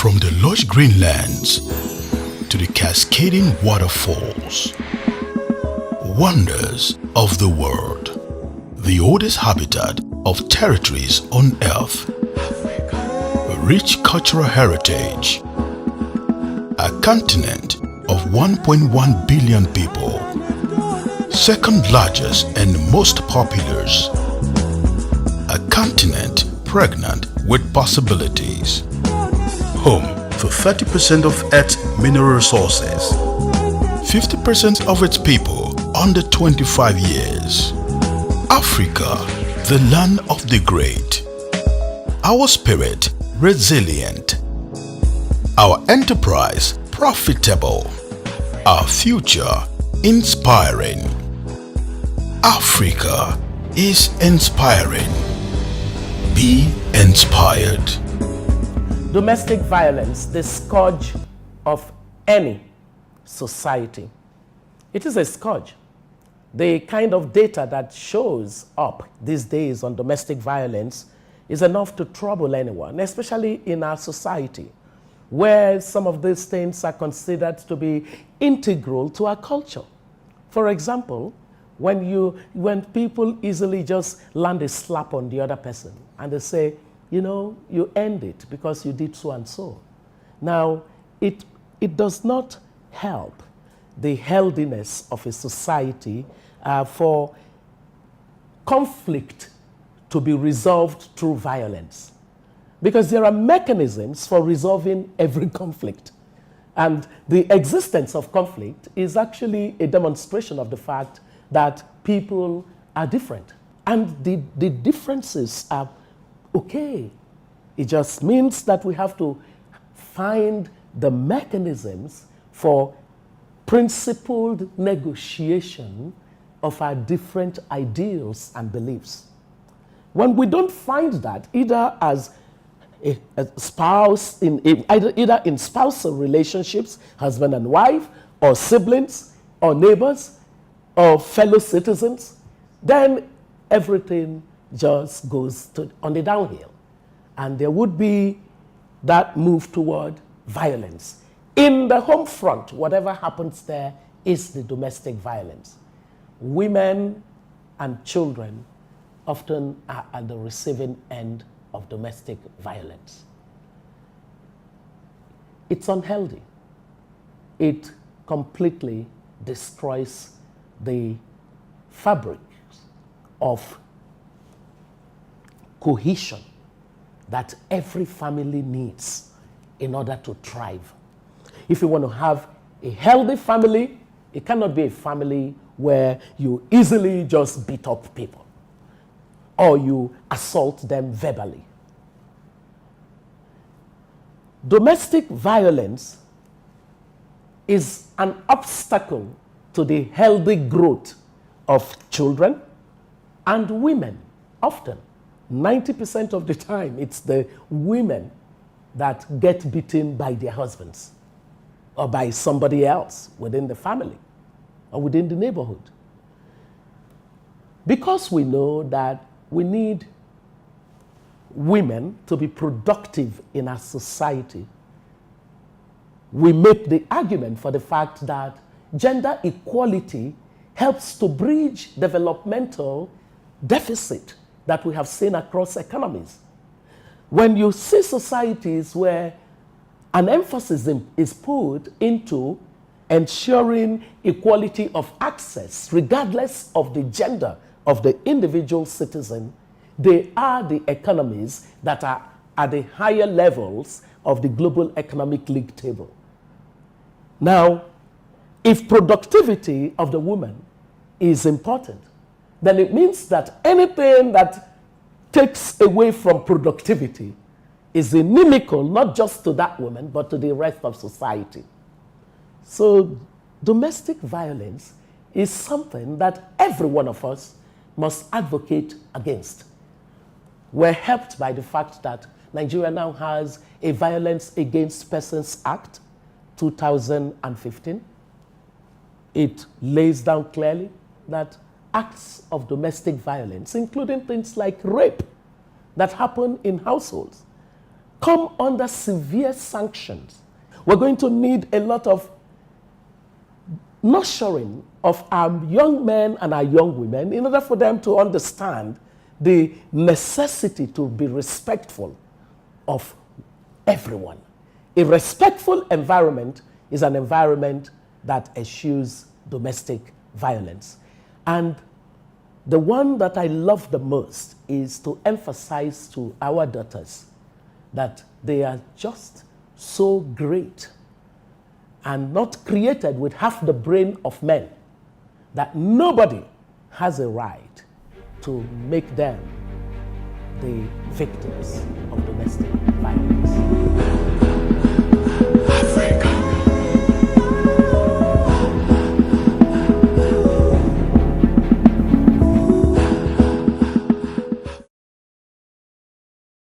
From the lush green lands to the cascading waterfalls, wonders of the world, the oldest habitat of territories on earth, a rich cultural heritage, a continent of 1.1 billion people, second largest and most populous, a continent pregnant with possibilities, home to 30% of Earth's mineral resources, 50% of its people under 25 years. Africa, the land of the great. Our spirit resilient. Our enterprise profitable. Our future inspiring. Africa is inspiring. Be inspired. Domestic violence, the scourge of any society. It is a scourge. The kind of data that shows up these days on domestic violence is enough to trouble anyone, especially in our society, where some of these things are considered to be integral to our culture. For example, when people easily just land a slap on the other person and they say, you know, you earned it because you did so and so. Now, it does not help the healthiness of a society for conflict to be resolved through violence. Because there are mechanisms for resolving every conflict. And the existence of conflict is actually a demonstration of the fact that people are different. And the differences are okay. It just means that we have to find the mechanisms for principled negotiation of our different ideals and beliefs. When we don't find that, either as a spouse, either in spousal relationships, husband and wife, or siblings, or neighbors, or fellow citizens, then everything just goes on the downhill. And there would be that move toward violence. In the home front, whatever happens there is the domestic violence. Women and children often are at the receiving end of domestic violence. It's unhealthy. It completely destroys the fabric of cohesion that every family needs in order to thrive. If you want to have a healthy family, it cannot be a family where you easily just beat up people or you assault them verbally. Domestic violence is an obstacle to the healthy growth of children and women. Often, 90% of the time, it's the women that get beaten by their husbands or by somebody else within the family or within the neighborhood. Because we know that we need women to be productive in our society, we make the argument for the fact that gender equality helps to bridge developmental deficit that we have seen across economies. When you see societies where an emphasis is put into ensuring equality of access, regardless of the gender of the individual citizen, they are the economies that are at the higher levels of the global economic league table. Now, if productivity of the woman is important, then it means that anything that takes away from productivity is inimical not just to that woman, but to the rest of society. So domestic violence is something that every one of us must advocate against. We're helped by the fact that Nigeria now has a Violence Against Persons Act, 2015. It lays down clearly that acts of domestic violence, including things like rape that happen in households, come under severe sanctions. We're going to need a lot of nurturing of our young men and our young women in order for them to understand the necessity to be respectful of everyone. A respectful environment is an environment that eschews domestic violence. And the one that I love the most is to emphasize to our daughters that they are just so great and not created with half the brain of men, that nobody has a right to make them the victims of domestic violence.